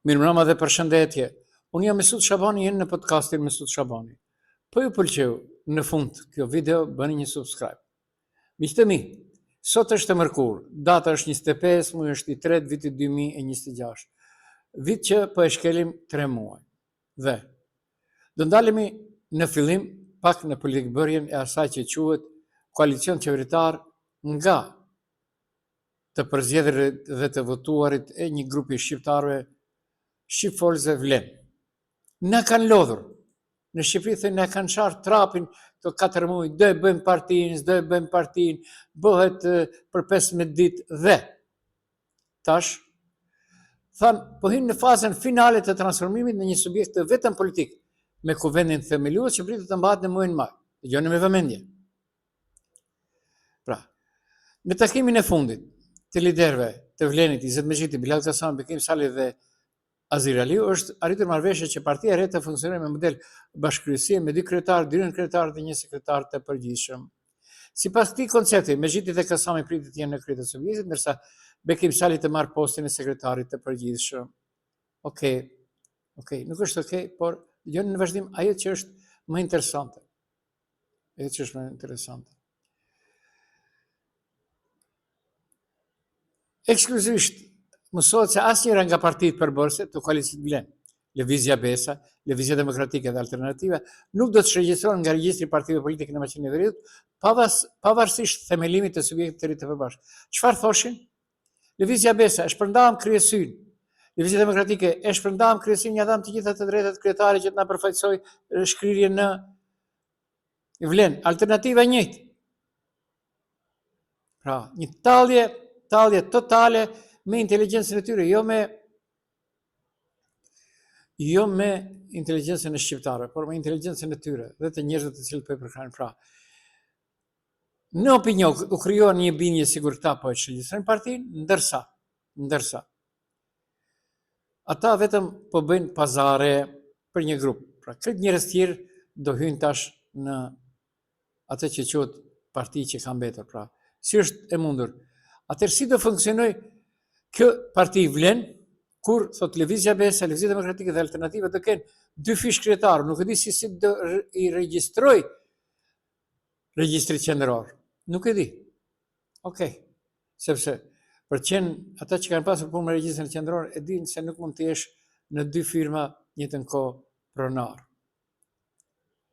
Mirëmbrëma dhe përshëndetje. Unë jam Mesut Shabani, jenë në podcastin Mesut Shabani. Po ju pëlqeu në fund kjo video, bëni një subscribe. Miqtë e mi, sot është e mërkurë, data është 25, muaj është i 3, viti 2026. Vit që po e shkelim 3 muaj. Dhe do ndalemi në fillim pak në politikbërjen e asaj që quhet koalicion qeveritar nga të përzgjedhërit dhe të votuarit e një grupi shqiptarëve shqipfolësve vlen. Na kanë lodhur. Në Shqipëri thënë na kanë qarë trapin të 4 muaj, do e bëjmë partinë, s'do e bëjmë partinë, bëhet për 15 ditë dhe tash thanë, po hinë në fazën finale të transformimit në një subjekt të vetëm politik, me kuvendin themelues që pritet të mbahet në muajin maj. Dëgjoni me vëmendje. Pra, në takimin e fundit të liderëve të Vlenit, Izet Mexhiti, Bilal Kasami, Bekim Sali dhe Azir Aliu, është arritur marrëveshje që partia e re të funksionojë me model bashkëkryesie me 2 kryetarë, 2 kryetarë dhe 1 sekretar të përgjithshëm. Sipas këtij koncepti, Mexhiti dhe Kasami pritet të jenë në krye të subjektit, ndërsa Bekim Sali të marrë postin e sekretarit të përgjithshëm. Okej, nuk është okej, por dëgjoni në vazhdim ajo që është më interesante. Ekskluzivisht mësohet se asnjëra nga partitë përbërëse të koalicionit Vlen, Lëvizja Besa, Lëvizja Demokratike dhe Alternativa, nuk do të shregjistrohen nga regjistri i partive politike në Maqedonin e Veriut, pavarësisht themelimit të subjektit të ri të përbashkët. Çfarë thoshin? Lëvizja Besa e shpërndam kryesynë. Lëvizja Demokratike e shpërndam kryesynë, ja dham të gjitha të drejtat kryetarit që të na përfaqësoj shkrirjen në Vlen. Alternativa e njëjtë. Pra, një tallje totale me inteligjencën e tyre, jo me inteligjencën e shqiptarëve, por me inteligjencën e tyre dhe të njerëzve të cilët po i përkrahin. Pra, në opinion u krijuan një bindje sigur këta po e shregjistrojnë partinë, ndërsa ata vetëm po bëjnë pazare për një grup. Pra, këtë njerëz tjerë do hyjnë tash në atë që quhet parti që ka mbetur. Pra, si është e mundur? Atëherë si do funksionoj kjo parti Vlen, kur thot Lëvizja Besa, Lëvizja Demokratike dhe Alternativa do kenë 2 fish kryetarë, nuk e di si do i regjistroj regjistri qendror. Nuk e di. Okej. Sepse për të qenë ata që kanë pasur punë me regjistrin qendror e dinë se nuk mund të jesh në 2 firma njëjtën kohë pronar.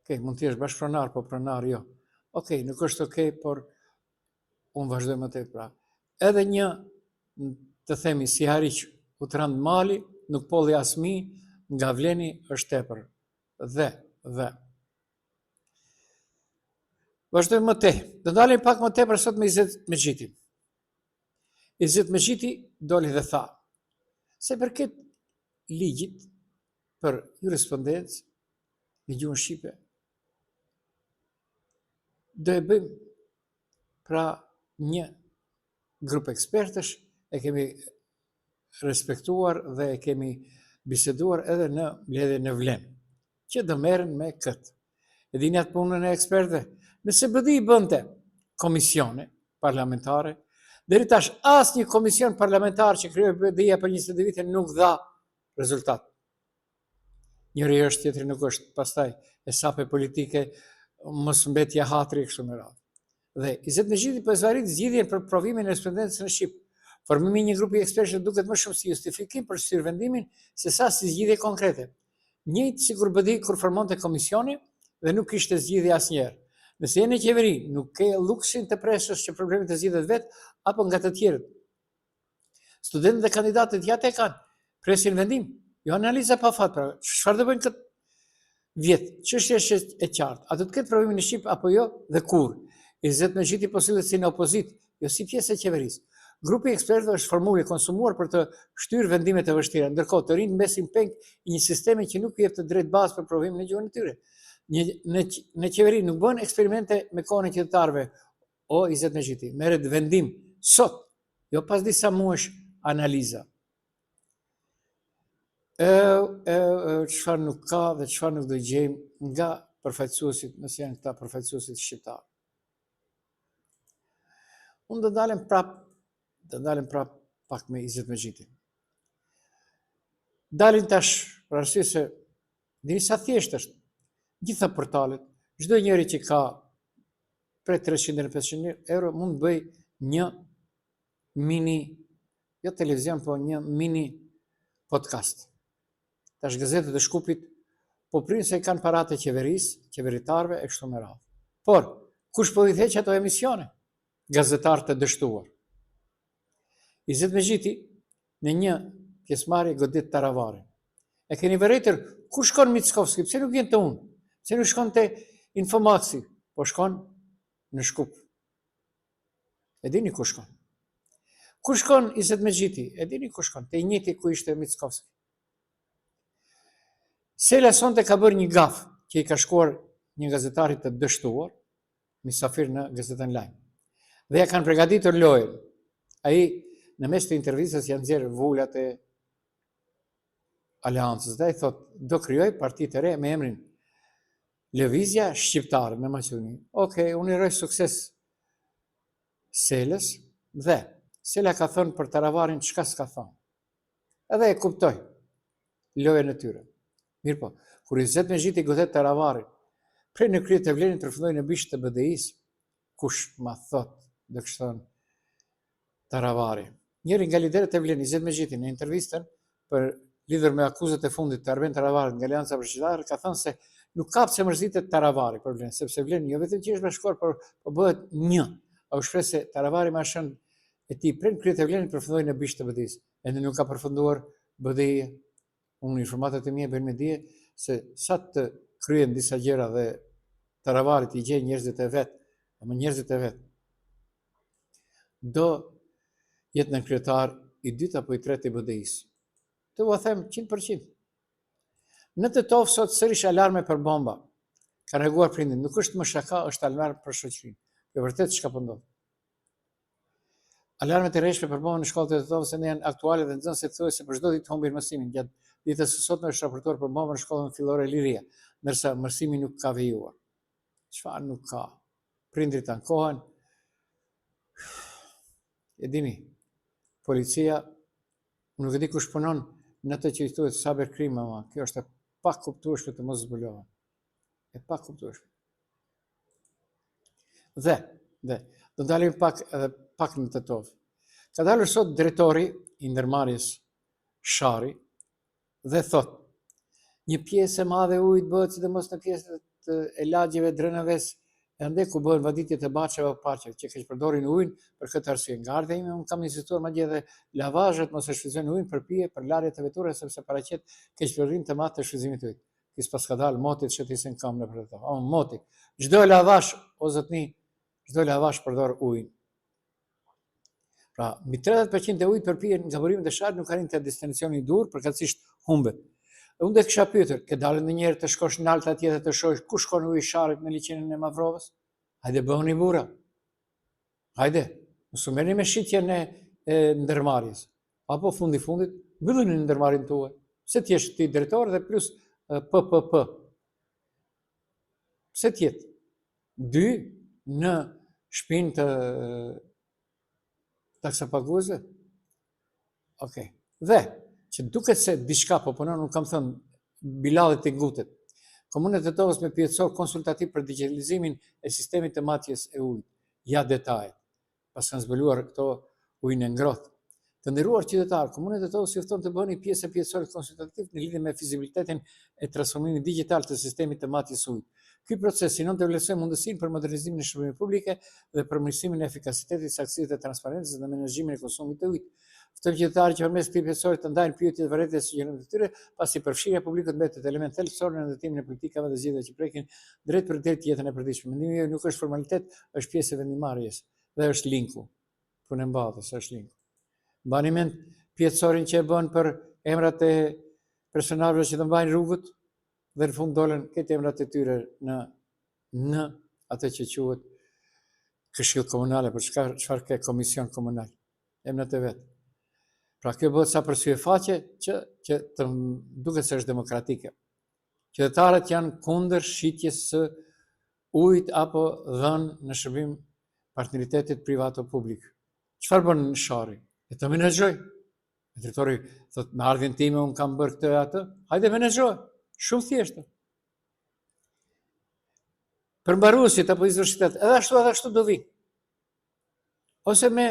Okej, mund të jesh bashkëpronar, po pronar jo. Okej, nuk është okej, por unë vazhdoj më tej pra. Edhe një, të themi, si hariq u të randë mali, nuk polli asmi, nga Vleni është tepër. Dhe. Vazhdojmë më tej. Do dalim pak më tepër sot me Izet Mexhiti. Izet Mexhiti doli dhe tha, se përket ligjit për jurisprudencë në gjuhën shqipe, do e bëjmë pra një grup ekspertësh, e kemi respektuar dhe e kemi biseduar edhe në mbledhjen në Vlen, që do merren me këtë. E dini atë punën e ekspertëve? Nëse BDI bënte komisione parlamentare, deri tash asnjë komision parlamentar që krijoi BDI-ja për 22 vite nuk dha rezultat. Njëri është, tjetri nuk është, pastaj e sape politike, mos mbetja hatri kështu me radhë. Dhe Izet Mexhiti po zvarrit zgjidhjen për provimin e jurisprudencës në Shqip. Formimi një grupi ekspertësh duket më shumë si justifikim për shtyr-vendimin se sa si zgjidhje konkrete. Njëjtë sikur BDI kur formonte komisioni dhe nuk kishte zgjidhje asnjëherë. Nëse je në qeveri, nuk ke luksin të presësh që problemi të zgjidhet vetë apo nga të tjerët. Studentët dhe kandidatët ja te kanë, presin vendim, jo analiza pa fat. Pra, çfarë do bëjnë këtë vjet? Çështja është e qartë. A do të ketë provimin në Shqip apo jo dhe kur? Izet Mexhiti po sillet si në opozit, jo si pjesë e qeverisë. Grupi i ekspertëve është formuar i konsumuar për të shtyrë vendime të vështira, ndërkohë të rinë mbesin peng i një sistemi që nuk jep të drejtë bazë për provimin e gjuhën e tyre. Në qeveri nuk bën eksperimente me kohën e qytetarëve. O Izet Mexhiti, merret vendim sot, jo pas disa muajsh analiza. Çfarë nuk ka dhe çfarë nuk do gjejmë nga përfaqësuesit, nëse janë këta përfaqësuesit shqiptar. Unë do dalim prap pak me Izet Mexhitin. dalin tash, për arsye se dini sa thjesht është. Gjitha portalet, çdo njeri që ka prej 300 deri në 500 euro mund të bëj një mini, jo televizion, po një mini podcast. Tash gazetat e Shkupit po prinë se kanë paratë e qeverisë, qeveritarëve e kështu me radhë. Por, kush po i theq ato emisione? Gazetarë të dështuar. Izet Mexhiti në një pjesëmarrje godit Taravarin. E keni vërejtër, ku shkon Mickovski? Pse nuk vjen të unë? Pse nuk shkon të Infomaxi? Po shkon në Shkup. E dini ku shkon? Ku shkon Izet Mexhiti? E dini ku shkon? Te i njëjti ku ishte Mickovski. Sela sonte ka bërë një gaf që i ka shkuar një gazetari të dështuar, mysafir në Gazetën Lajm. Dhe ja kanë përgatitur lojën. Ai në mes të intervistës janë nxjerrë vullat e Aleancës dhe ai thotë, do krijoj parti të re me emrin Lëvizja Shqiptare në Maqedoni. Okej, unë i uroj sukses Selës dhe Sela ka thënë për Taravarin çka s'ka thënë. Edhe e kuptoj lojën e tyre. Mirë po, kur Izet Mexhiti godet Taravarin, prej në krye të Vlenit përfundoi në bish të BDI-s, kush ma thot, dhe kështë thënë Taravari. Njëri nga liderët e Vlenit, Izet Mexhiti, në intervistën për lidhur me akuzat e fundit të Arben Taravarit nga Alianca për Shqiptarët, ka thënë se nuk ka pse mërzitet Taravari për Vlen, sepse Vlen jo vetëm që është bashkuar, por po bëhet një. A u shpreh se Taravari ma shën e tij prej në krye të Vlenit përfundoi në bish të BDI-s. Ende nuk ka përfunduar BDI. Unë informatat e mia bën me dije se sa të kryen disa gjëra dhe Taravarit i gjej njerëzit e vet, ama njerëzit e vet do jetë në kryetar i dytë apo i tretë i BDI-s. Të u them 100%. Në Tetov sot sërish alarme për bomba. Ka reaguar prindin, nuk është më shaka, është alarm për shoqërinë. E vërtet çka po ndodh. Alarmet e rreshme për bombën në shkollat e Tetovës janë aktuale dhe nxënësit thonë se për çdo ditë humbin mësimin. Gjatë ditës së sotme është raportuar për bombën në shkollën fillore Liria, ndërsa mësimi nuk ka vijuar. Çfarë nuk ka? Prindrit ankohen. E dini, policia, nuk e di kush punon në atë që i thuhet cybercrime, ama kjo është e pakuptueshme të mos zbulohet. E pakuptueshme. Dhe do dalim pak në Tetov. Ka dalur sot drejtori i ndërmarrjes Shari dhe thot, një pjesë e madhe e ujit bëhet sidomos në pjesët e lagjeve Drënëves, e ande ku bëhen vaditjet e baçeve apo parqeve, që keq përdorin ujin për këtë arsye. Nga ardha ime unë kam insistuar madje edhe lavazhet mos e shfrytëzojnë ujin për pije, për larje të veturave, sepse paraqet keq përdorim të madh të shfrytëzimit të ujit. Kis pas ka dalë motit shëtisin kam në për të. Moti, çdo lavash, o zotni, çdo lavash përdor ujin. Pra, mbi 30% e ujit përpijen nga burimet e Sharit nuk arrin te destinacioni i dur, përkatësisht humbet. Unë dhe kisha pyetur, ke dalë ndonjëherë të shkosh në Alta atje dhe të shohësh ku shkon uji i Sharit në liçenin e Mavrovës? Hajde bëhuni burra. Hajde, mos u merrni me shitjen e ndërmarrjes. Apo fundit mbyllni ndërmarrjen tuaj. Pse ti je ti drejtor dhe plus PPP. Pse ti jetë? 2 në shtëpinë të taksapaguesve? Okej. Dhe që duket se diçka po punon, unë kam thënë bilallit e ngutet. Komunën e Tetovës me pjesësor konsultativ për digitalizimin e sistemit të matjes e ujit. Ja detajet. Pas kanë zbuluar këto ujin e ngrohtë. Të nderuar qytetarë, Komuna e Tetovës ju fton të bëni pjesë e pjesësorit konsultativ në lidhje me fizibilitetin e transformimit digital të sistemit të matjes ujit. Ky proces sinon të vlerësoj mundësinë për modernizimin e shërbimeve publike dhe përmirësimin e efikasitetit, saktësisë dhe transparencës në menaxhimin e konsumit të ujit. Ftojmë qytetarët që përmes këtij pjesësori të ndajnë pyetje të vërtetë dhe sugjerime të tyre, pasi përfshirja e publikut mbetet element thelbësor në ndërtimin e politikave dhe zgjedhjeve që prekin drejt për drejt jetën e përditshme. Mendimi im nuk është formalitet, është pjesë e vendimarrjes dhe është linku. Punë mbathës, është linku. Mbani mend pjesësorin që e bën për emrat e personazheve që të mbajnë rrugët dhe në fund dolën këtë emrat e tyre në atë që quhet Këshill Komunale, për çfarë ka komision komunal. Emrat e vet. Pra kjo bëhet sa përsye faqe që të duket se është demokratike. Qytetarët janë kundër shitjes së ujit apo dhënë në shërbim partneritetit privat o publik. Çfarë bën Shari? E të menaxhoj. Drejtori thot me ardhmjen time unë kam bërë këtë e atë, hajde menaxho. Shumë thjeshtë. Për mbaruesit apo izvërshtet, edhe ashtu do vi. Ose me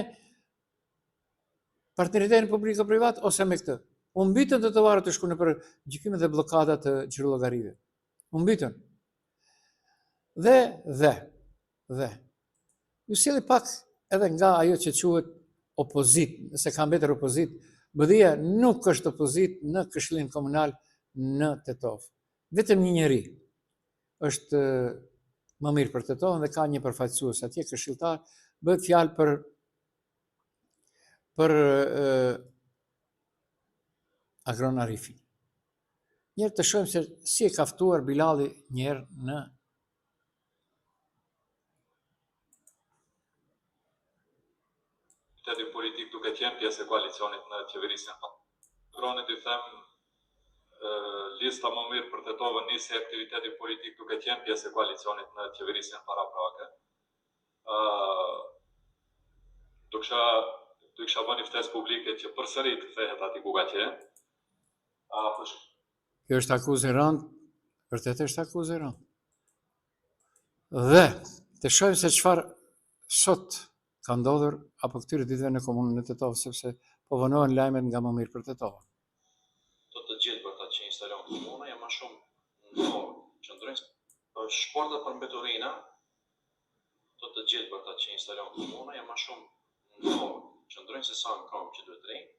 partneritetin publiko-privat, ose me këtë. U mbytën të tovarët të shkunë për gjykime dhe blokada të xhirollogarive. U mbytën. Dhe. Ju sjellni pak edhe nga ajo që quhet opozit, nëse ka mbetur opozit, BDI-ja nuk është opozit në Këshillin Komunal në Tetov. Vetëm një njeri është më mirë për Tetovën dhe ka një përfaqësues atje këshilltar, bëhet fjalë për Agron Arifin. Njerë të shohim se si e ka ftuar Bilali njerë në Aktiviteti politik duke qenë pjesë e koalicionit në qeverisjen. Agronit i them lista më mirë për Tetovën nisi aktiviteti politik duke qenë pjesë e koalicionit në qeverisjen paraprake. Do kisha bërë një ftesë publike që përsëri të kthehet aty ku ka qenë. Kjo është akuzë e rëndë, vërtet është akuzë e rëndë. Dhe të shohim se çfarë sot ka ndodhur apo këtyre ditëve në komunën e Tetovës, sepse po vonohen lajmet nga më mirë për Tetovën. Të gjithë për ta që instalon komuna, jam më shumë në formë, qëndrojnë shportat për mbeturina, të gjithë për ta që instalon komuna, jam më shumë në formë, qëndrojnë se sa në kam që duhet rejnë.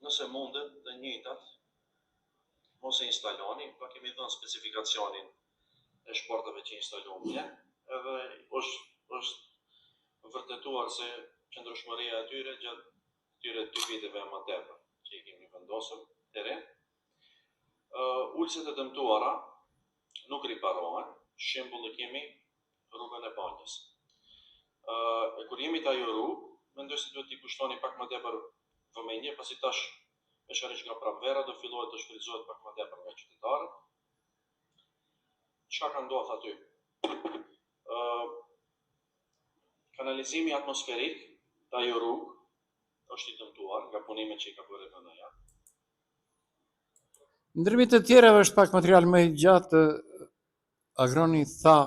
Nëse mundet dhe njëjtat, mos e instaloni, pa kemi dhënë specifikacionin e shportave që instalojnë, edhe është vërtetuar se qëndrueshmëria e atyre gjatë këtyre 2 viteve më tepër që i kemi vendosur të re. Ulësit e dëmtuara nuk riparohen, shembull e kemi rrugën e Banjës. E kur jemi ta jo rrugë, mendoj se duhet t'i kushtoni pak më tepër vëmendje, pasi tash veçanërisht nga pramvera do fillohet të shfrytëzohet pak më tepër nga qytetarët. Çka ka ndodhur aty? Kanalizimi atmosferik ta jo rrugë është i dëmtuar nga punimet që i ka bërë BDI-ja. Ndërmjet të tjerave është pak material më i gjatë. Agroni tha,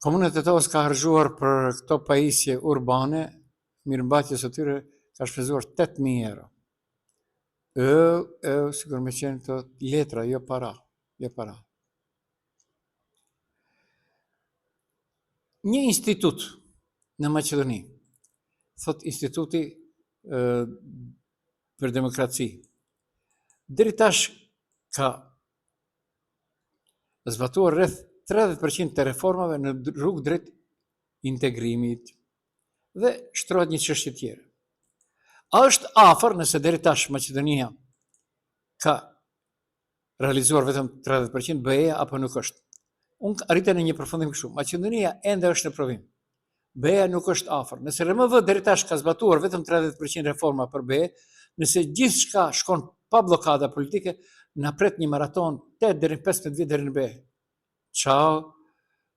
Komuna e Tetovës ka harxuar për këto pajisje urbane, mirëmbajtjes së tyre ka shpenzuar 8.000 euro. Sigur me qenë të letra, jo para. Një institut në Maqedoni, thot Instituti për Demokraci, deri tash ka zbatuar rreth 30% të reformave në rrugë drejt integrimit dhe shtrohet një çështje tjetër. A është afër nëse deri tash Maqedonia ka realizuar vetëm 30% BE-ja apo nuk është? Unë arrita në një përfundim kështu. Maqedonia ende është në provim. BE-ja nuk është afër. Nëse RMV deri tash ka zbatuar vetëm 30% reforma për BE, nëse gjithçka shkon pa bllokada politike, na pret një maraton 8 deri 15 vjet deri në BE. Ciao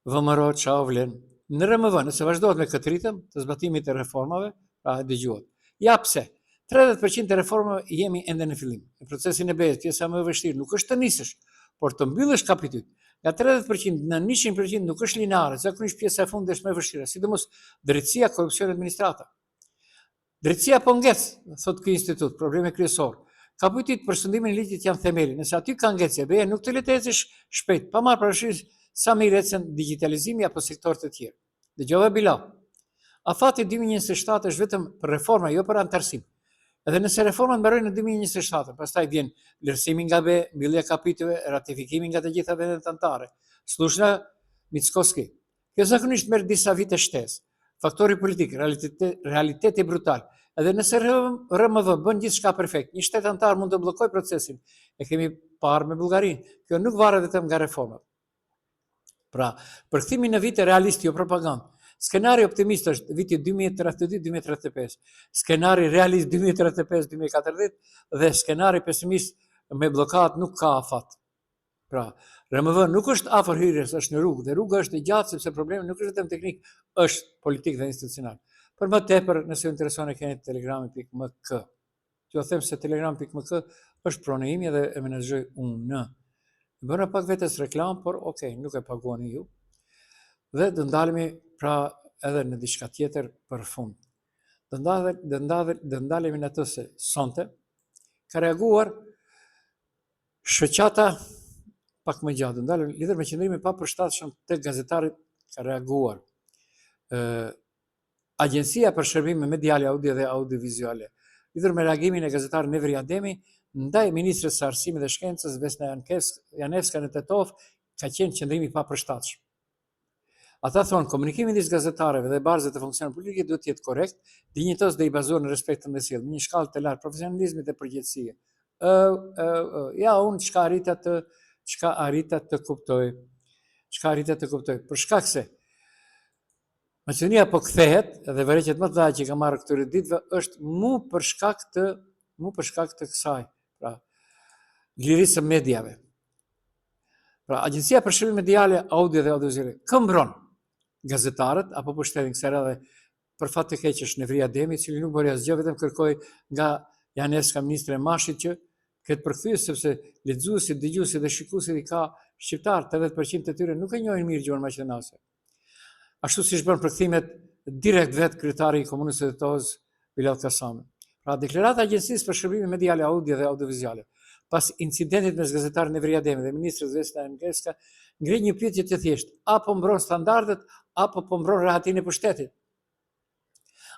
VMRO, ciao vlen. Në RMV, nëse vazhdohet me këtë ritëm të zbatimit të reformave, pra dëgjohet. Ja pse? 30% të reformave jemi ende në fillim. Në procesin e BE-s, pjesa më e vështirë nuk është të nisësh, por të mbyllësh kapitull. Nga 30% në 100% nuk është lineare, zakonisht pjesa e fundit është më e vështirë, sidomos drejtësia, korrupsioni, administrata. Drejtësia po ngec, thot ky institut, probleme kryesor. Kapitullin për shëndimin e ligjit janë themeli. Nëse aty ka ngecje, BE nuk të le të ecësh shpejt, pa marrë parasysh sa mirë ecën digitalizimi apo sektorët e tjerë. Dëgjova Bilal. Afati 2027 është vetëm për reforma, jo për antarësim. Edhe nëse reformat mbarojnë në 2027, pastaj vjen vlerësimi nga BE, mbyllja e kapitujve, ratifikimi nga të gjitha vendet anëtare. Slushna Mickoski. Kjo zakonisht merr disa vite shtesë. Faktori politik, realiteti brutal. Edhe nëse RMV bën gjithçka perfekt, një shtet anëtar mund të bllokojë procesin. E kemi parë me Bullgarinë. Kjo nuk varet vetëm nga reformat. Pra, përkthimi në vite realist, jo propagandë. Skenari optimist është viti 2032-2035, skenari realist 2035-2040 dhe skenari pesimist me bllokat nuk ka afat. Pra, RMV nuk është afër hyrjes, është në rrugë, dhe rruga është e gjatë sepse problemi nuk është vetëm teknik, është politik dhe institucional. Për më tepër, nëse ju intereson e keni telegrami.mk. Ju them se telegram.mk është proni imi dhe e menaxhoj unë. Bëra pak vetes reklam, por okay, nuk e paguani ju. Dhe do ndalemi pra edhe në diçka tjetër për fund. Do ndalemi në atë se sonte ka reaguar shoqata pak më gjatë. Ndalemi lidhur me qëndrimin pa përshtatshëm tek gazetarit ka reaguar. Agjencia për shërbime mediale audio dhe audiovizuale, lidhur me reagimin e gazetarit Nevri Ademi ndaj ministres së arsimit dhe shkencës Vesna Janevska në Tetov, ka qenë qëndrimi pa përshtatshëm. Ata thonë, komunikimi midis gazetarëve dhe barzave të funksionarëve publik duhet të jetë korrekt, dinjitos dhe i bazuar në respektin dhe sjelljen, në një shkallë të lartë profesionalizmit dhe përgjegjësie. Ja, unë çka arrita të kuptoj. Për shkak se Maqedonia po kthehet dhe vërejtjet më të mëdha që ka marrë këtyre ditëve është mu për shkak të kësaj, pra lirisë së mediave. Pra Agjencia për Shërbime Mediale, Audio dhe Audiovizuale këmbron gazetarët apo pushtetin kësaj radhe për fat të keq është Nevri Ademi, i cili nuk bëri asgjë, vetëm kërkoi nga Janevska, ministre e Mashit, që këtë përkthyes, sepse lexuesit, dëgjuesit dhe shikuesit i ka shqiptar, 80% të tyre nuk e njohin mirë gjuhën maqedonase. Ashtu siç bën përkthimet direkt vetë kryetari i komunës së Tetovës, Bilal Kasami. Pra deklarata e Agjencisë për Shërbime Mediale, Audio dhe Audiovizuale pas incidentit mes gazetarit Nevri Ademi dhe ministres Vesna Janevska ngri një pyetje të thjeshtë: apo mbron standardet apo po mbron rahatinë e pushtetit?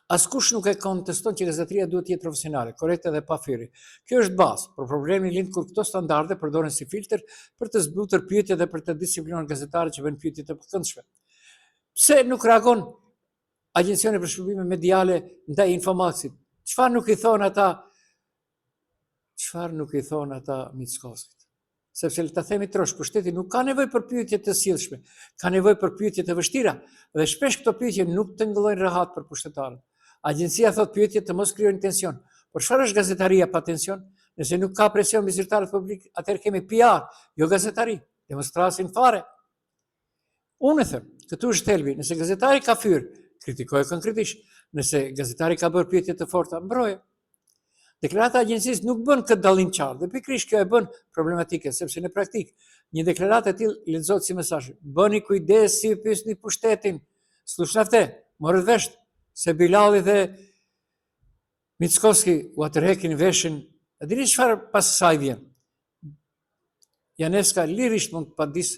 Askush nuk e konteston që gazetaria duhet të jetë profesionale, korrekte dhe pa fyri. Kjo është bazë, por problemi lind kur këto standarde përdoren si filtr për të zbutur pyetje dhe për të disiplinuar gazetarët që bëjnë pyetje të pakëndshme. Pse nuk reagon Agjencia për Shërbime Mediale ndaj Infomaxit? Çfarë nuk i thon ata Mickoskit? Sepse le ta themi trosh, pushteti nuk ka nevojë për pyetje të sjellshme, ka nevojë për pyetje të vështira dhe shpesh këto pyetje nuk tingëllojnë rehat për pushtetarët. Agjencia thot pyetje të mos krijojnë tension. Por çfarë është gazetaria pa tension? Nëse nuk ka presion mbi zyrtarët publik, atëherë kemi PR, jo gazetari. Demonstrasin fare. Unë them, këtu është thelbi, nëse gazetari ka fyr, kritikoje konkretisht. Nëse gazetari ka bërë pyetje të forta, mbroje. Deklarata e agjencisë nuk bën këtë dallim qartë, dhe pikërisht kjo e bën problematike, sepse në praktik një deklaratë e tillë lexohet si mesazh: bëni kujdes si pyesni pushtetin. Slushafte, morët vesh se Bilali dhe Mickoski u atërhekin veshin. E dini çfarë pas saj vjen? Janevska lirisht mund të padis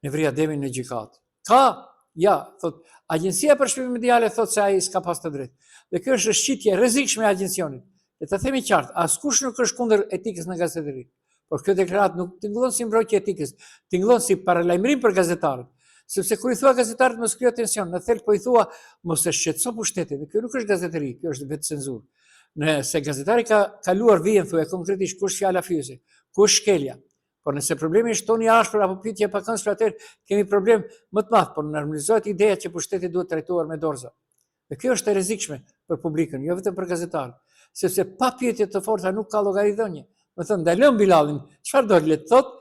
Nevri Ademin në gjykatë. Thot, Agjencia për Shërbime Mediale thot se ai s'ka pas të drejtë. Dhe kjo është shqitje rrezikshme e agjencionit. Le ta themi qartë, askush nuk është kundër etikës në gazetari. Por kjo deklaratë nuk tingëllon si mbrojtje etikës, tingëllon si paralajmërim për gazetarët. Sepse kur i thua gazetarët mos krijo tension, në thelb po i thua mos e shqetëso pushtetin. Dhe kjo nuk është gazetari, kjo është vetë cenzurë. Nëse gazetari ka kaluar vijën, thuaj konkretisht kush fjala fyese, kush shkelja. Por nëse problemi është toni i ashpër apo pyetje e pakëndshme, atëherë kemi problem më të madh, por normalizohet ideja që pushteti duhet trajtuar me dorëza. Dhe kjo është e rrezikshme për publikun, jo vetëm për gazetarët, sepse pa pyetje të forta nuk ka llogaridhënie. Më thon, dalëm Bilalin, çfarë do le të thot?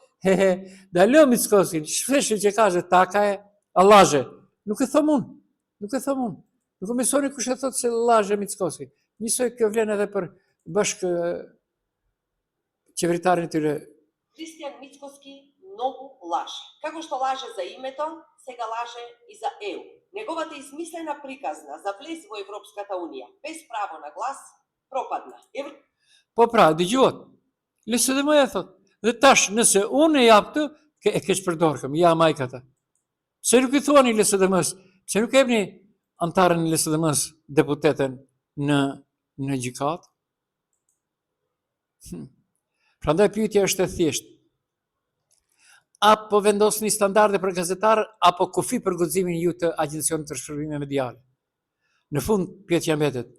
Dalëm Mickosin, shpesh që ka zë taka e Allaje. Nuk e them unë. Nuk e mësoni kush e thot se Allaje Mickosi. Njësoj kjo vlen edhe për bashkë qeveritarin e tyre. Кристијан Мицкоски многу лаже. Како што лаже за името, сега лаже и за ЕУ. Неговата измислена приказна за влез во Европската Унија без право на глас пропадна. Po pra, dëgjuat. Lësë dhe më e thot. Dhe tash, nëse unë e jap të, e keq përdorkëm, ja majkata. Pse nuk i thuani lësë dhe mësë? Pse nuk ebni antarën lësë dhe mësë deputeten në gjykatë? Prandaj pyetja është e thjeshtë. Apo vendosni standarde për gazetarë, apo kufi për guximin ju të Agjencionit për Shërbime Mediale? Në fund, pyetja mbetet.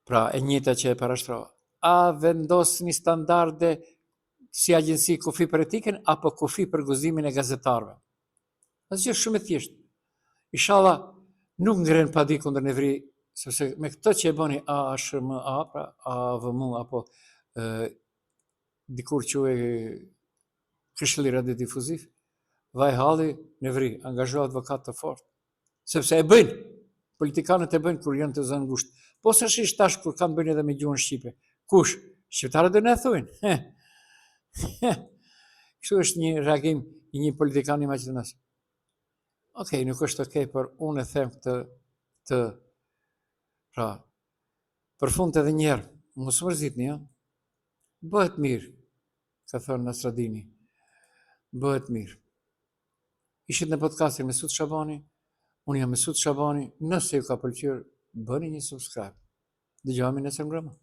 Pra, e njëjta që e parashtrova. A vendosni standarde si agjenci kufi për etikën, apo kufi për guximin e gazetarëve? Asgjë shumë e thjeshtë. Inshallah, nuk ngren padi kundër Nevri, sepse me këtë që e bëni ASHMA, pra AVM, apo dikur quhej Këshilli Radiodifuziv, vaj halli Nevri angazho advokat të fortë, sepse e bëjnë, politikanët e bëjnë kur janë të zënë ngushtë. Po së shish tash kur kanë bëjnë edhe me gjuhën shqipe. Kush? Shqiptarët do ne thojnë. Kështu është një reagim i një politikan i Maqedonisë. Okej, nuk është okej, por unë e them pra, për fund edhe njerë, mos mërzitni, ja? Bëhet mirë, ka thënë Nasradini, bëhet mirë. Ishit në podcastin Mesut Shabani, unë jam Mesut Shabani, nëse ju ka pëlqyer, bëni një subscribe. Dëgjojmë nesër mbrëmë.